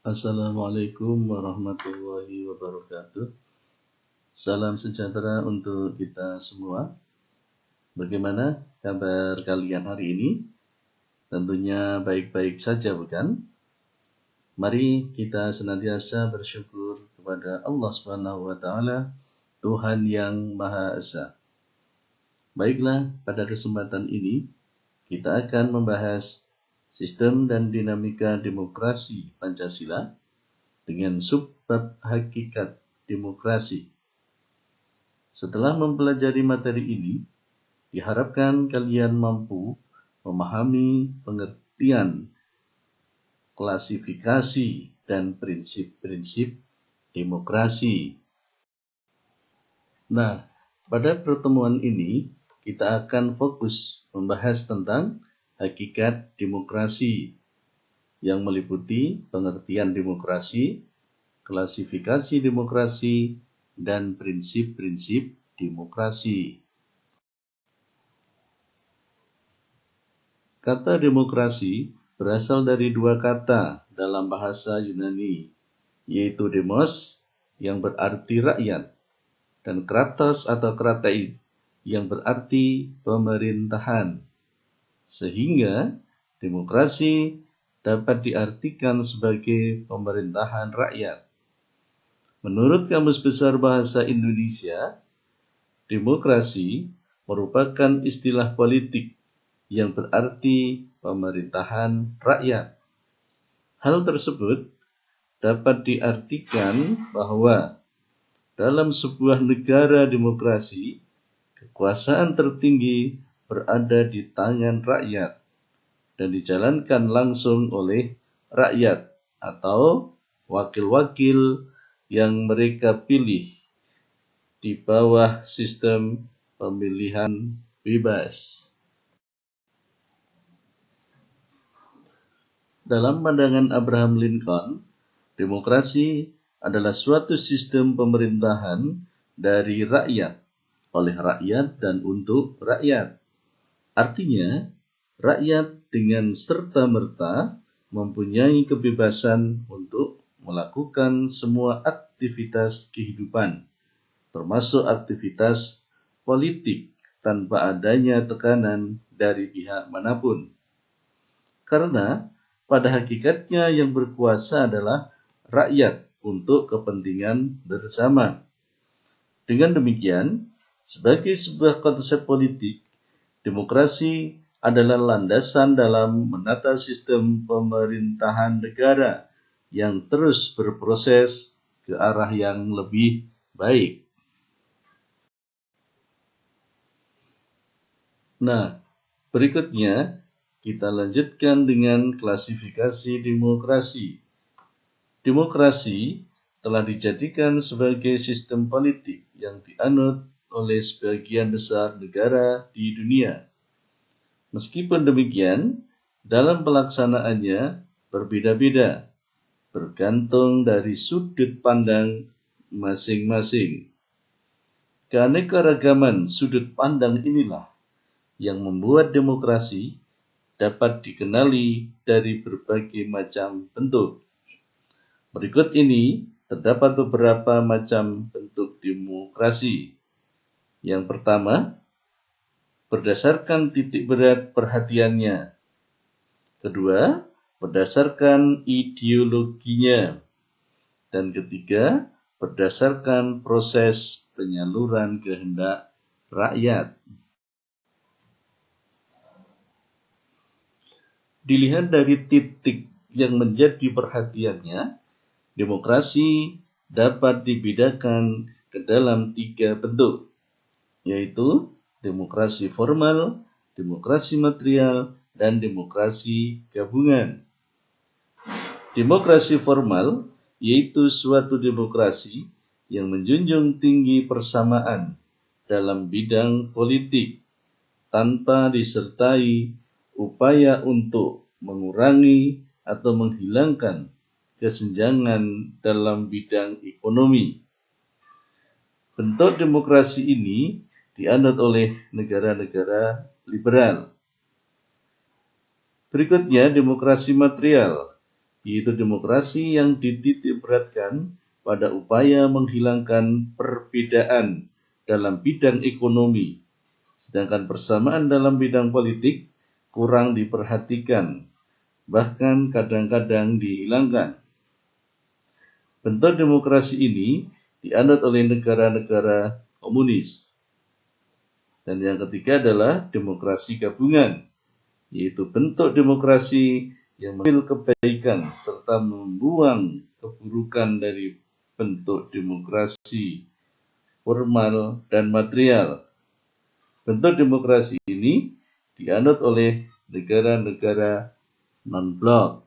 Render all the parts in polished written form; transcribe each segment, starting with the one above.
Assalamualaikum warahmatullahi wabarakatuh. Salam sejahtera untuk kita semua. Bagaimana kabar kalian hari ini? Tentunya baik-baik saja, bukan? Mari kita senantiasa bersyukur kepada Allah Subhanahu wa taala, Tuhan yang Maha Esa. Baiklah, pada kesempatan ini kita akan membahas sistem dan dinamika demokrasi Pancasila dengan subbab hakikat demokrasi. Setelah mempelajari materi ini, diharapkan kalian mampu memahami pengertian, klasifikasi, dan prinsip-prinsip demokrasi. Nah, pada pertemuan ini kita akan fokus membahas tentang hakikat demokrasi yang meliputi pengertian demokrasi, klasifikasi demokrasi, dan prinsip-prinsip demokrasi. Kata demokrasi berasal dari dua kata dalam bahasa Yunani, yaitu demos yang berarti rakyat dan kratos atau kratein yang berarti pemerintahan. Sehingga demokrasi dapat diartikan sebagai pemerintahan rakyat. Menurut Kamus Besar Bahasa Indonesia, demokrasi merupakan istilah politik yang berarti pemerintahan rakyat. Hal tersebut dapat diartikan bahwa dalam sebuah negara demokrasi, kekuasaan tertinggi berada di tangan rakyat dan dijalankan langsung oleh rakyat atau wakil-wakil yang mereka pilih di bawah sistem pemilihan bebas. Dalam pandangan Abraham Lincoln, demokrasi adalah suatu sistem pemerintahan dari rakyat, oleh rakyat dan untuk rakyat. Artinya, rakyat dengan serta-merta mempunyai kebebasan untuk melakukan semua aktivitas kehidupan, termasuk aktivitas politik tanpa adanya tekanan dari pihak manapun. Karena pada hakikatnya yang berkuasa adalah rakyat untuk kepentingan bersama. Dengan demikian, sebagai sebuah konsep politik, demokrasi adalah landasan dalam menata sistem pemerintahan negara yang terus berproses ke arah yang lebih baik. Nah, berikutnya kita lanjutkan dengan klasifikasi demokrasi. Demokrasi telah dijadikan sebagai sistem politik yang dianut oleh sebagian besar negara di dunia. Meskipun demikian, dalam pelaksanaannya berbeda-beda, bergantung dari sudut pandang masing-masing. Keanekaragaman sudut pandang inilah yang membuat demokrasi dapat dikenali dari berbagai macam bentuk. Berikut ini terdapat beberapa macam bentuk demokrasi. Yang pertama, berdasarkan titik berat perhatiannya. Kedua, berdasarkan ideologinya. Dan ketiga, berdasarkan proses penyaluran kehendak rakyat. Dilihat dari titik yang menjadi perhatiannya, demokrasi dapat dibedakan ke dalam 3 bentuk, yaitu demokrasi formal, demokrasi material, dan demokrasi gabungan. Demokrasi formal yaitu suatu demokrasi yang menjunjung tinggi persamaan dalam bidang politik tanpa disertai upaya untuk mengurangi atau menghilangkan kesenjangan dalam bidang ekonomi. Bentuk demokrasi ini dianut oleh negara-negara liberal. Berikutnya, demokrasi material. yaitu demokrasi yang dititikberatkan pada upaya menghilangkan perbedaan dalam bidang ekonomi, sedangkan persamaan dalam bidang politik kurang diperhatikan, bahkan kadang-kadang dihilangkan. Bentuk demokrasi ini dianut oleh negara-negara komunis. Dan yang ketiga adalah demokrasi gabungan, yaitu bentuk demokrasi yang mengambil kebaikan serta membuang keburukan dari bentuk demokrasi formal dan material. Bentuk demokrasi ini dianut oleh negara-negara non-blok.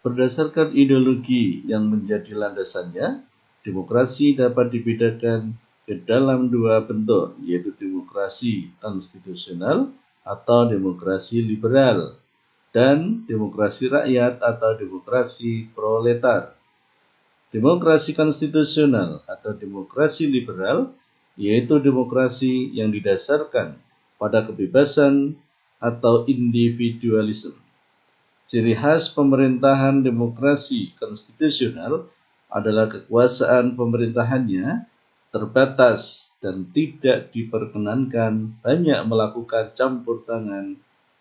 Berdasarkan ideologi yang menjadi landasannya, demokrasi dapat dibedakan ke dalam dua bentuk, yaitu demokrasi konstitusional atau demokrasi liberal, dan demokrasi rakyat atau demokrasi proletar. Demokrasi konstitusional atau demokrasi liberal yaitu demokrasi yang didasarkan pada kebebasan atau individualisme. Ciri khas pemerintahan demokrasi konstitusional adalah kekuasaan pemerintahannya terbatas dan tidak diperkenankan banyak melakukan campur tangan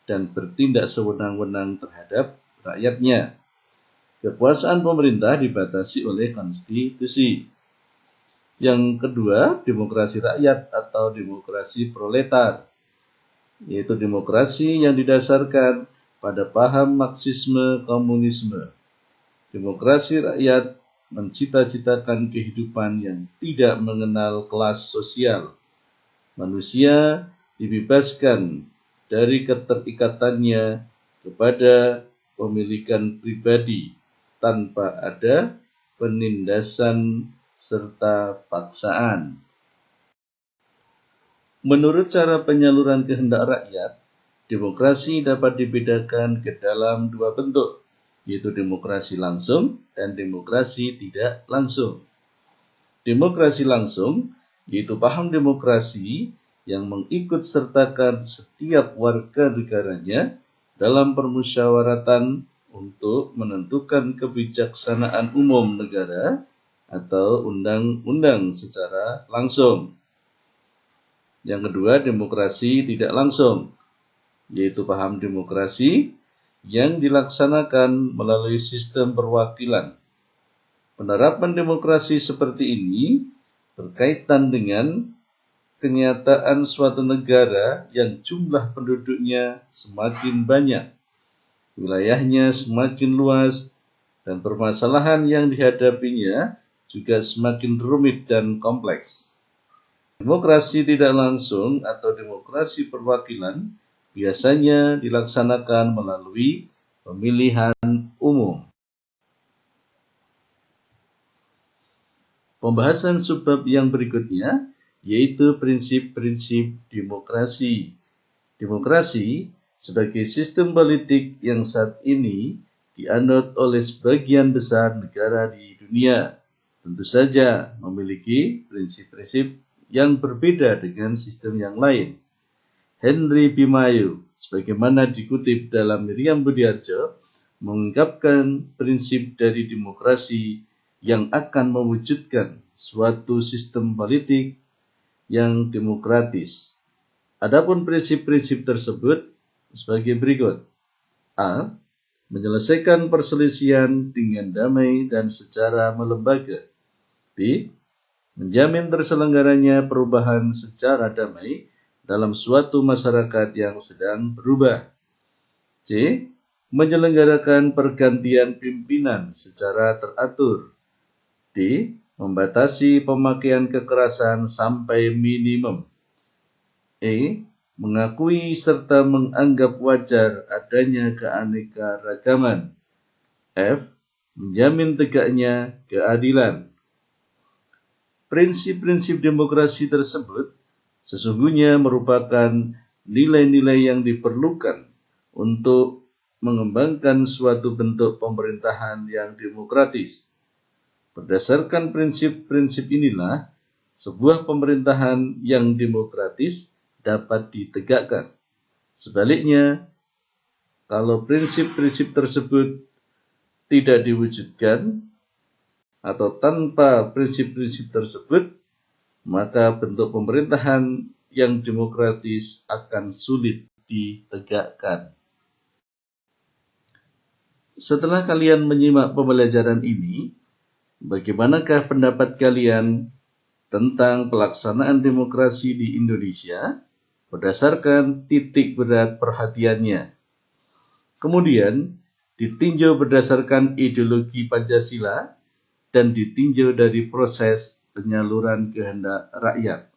dan bertindak sewenang-wenang terhadap rakyatnya. Kekuasaan pemerintah dibatasi oleh konstitusi. Yang kedua, demokrasi rakyat atau demokrasi proletar, yaitu demokrasi yang didasarkan pada paham Marxisme komunisme. Demokrasi rakyat mencita-citakan kehidupan yang tidak mengenal kelas sosial. Manusia dibebaskan dari keterikatannya kepada pemilikan pribadi tanpa ada penindasan serta paksaan. Menurut cara penyaluran kehendak rakyat, demokrasi dapat dibedakan ke dalam dua bentuk, yaitu demokrasi langsung dan demokrasi tidak langsung. Demokrasi langsung yaitu paham demokrasi yang mengikut sertakan setiap warga negaranya dalam permusyawaratan untuk menentukan kebijaksanaan umum negara atau undang-undang secara langsung. Yang kedua, demokrasi tidak langsung, yaitu paham demokrasi yang dilaksanakan melalui sistem perwakilan. Penerapan demokrasi seperti ini berkaitan dengan kenyataan suatu negara yang jumlah penduduknya semakin banyak, wilayahnya semakin luas, dan permasalahan yang dihadapinya juga semakin rumit dan kompleks. Demokrasi tidak langsung atau demokrasi perwakilan biasanya dilaksanakan melalui pemilihan umum. Pembahasan subbab yang berikutnya yaitu prinsip-prinsip demokrasi. Demokrasi sebagai sistem politik yang saat ini dianut oleh sebagian besar negara di dunia, tentu saja memiliki prinsip-prinsip yang berbeda dengan sistem yang lain. Henry Bimayu, sebagaimana dikutip dalam Miriam Budiarjo, mengungkapkan prinsip dari demokrasi yang akan mewujudkan suatu sistem politik yang demokratis. Adapun prinsip-prinsip tersebut sebagai berikut. A. Menyelesaikan perselisihan dengan damai dan secara melembaga. B. Menjamin terselenggaranya perubahan secara damai dalam suatu masyarakat yang sedang berubah. C. Menyelenggarakan pergantian pimpinan secara teratur. D. Membatasi pemakaian kekerasan sampai minimum. E. Mengakui serta menganggap wajar adanya keanekaragaman. F. Menjamin tegaknya keadilan. Prinsip-prinsip demokrasi tersebut sesungguhnya merupakan nilai-nilai yang diperlukan untuk mengembangkan suatu bentuk pemerintahan yang demokratis. Berdasarkan prinsip-prinsip inilah, sebuah pemerintahan yang demokratis dapat ditegakkan. Sebaliknya, Kalau prinsip-prinsip tersebut tidak diwujudkan atau tanpa prinsip-prinsip tersebut, maka bentuk pemerintahan yang demokratis akan sulit ditegakkan. Setelah kalian menyimak pembelajaran ini, bagaimanakah pendapat kalian tentang pelaksanaan demokrasi di Indonesia berdasarkan titik berat perhatiannya? Kemudian ditinjau berdasarkan ideologi Pancasila dan ditinjau dari proses penyaluran kehendak rakyat.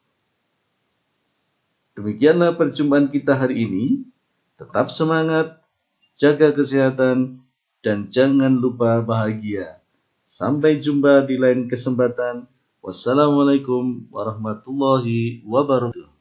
Demikianlah perjumpaan kita hari ini. Tetap semangat, jaga kesehatan, dan jangan lupa bahagia. Sampai jumpa di lain kesempatan. Wassalamualaikum warahmatullahi wabarakatuh.